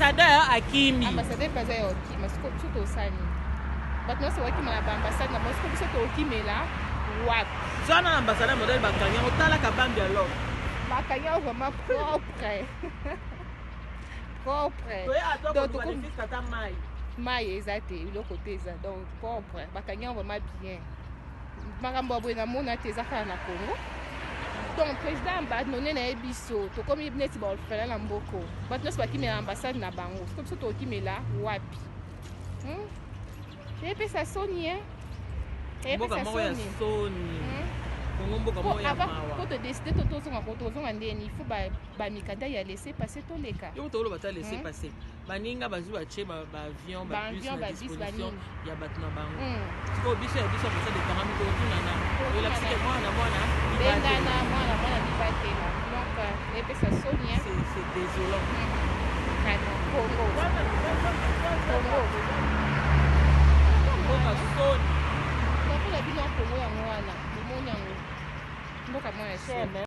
ambassadeur akimi ambassadeur pas ya okima soto osani bato nyonso bakima na baambassade na bango soto okimela wapi zwana na ambassadeur modèle bakangi otalaka bambi alors bakangi yango vraiment propre donc mai eza te biloko te eza donc propre bakangi yango vraiment bien makambo ya boye namona te eza kaka na Congo donc président badone na ye biso tokomi neti baorphelin na mboko bato nyonso bakimela ambassade na bango soki biso tokimela wapi eyepesa soni eyepesa soni po todeside tozonga ndeni il faut bamikanda ya laisser passer toleka yo toloba ta laisser passer baninga bazwi batie baavion babus na disposition ya bato na bango sikoyo biso ya biso kosa dependami totunana olakisike mwana bengana mwana libatela donc epesa soni c'est désolant Congo soni napona bino ya Congo yango wana omoni yango mboka mwana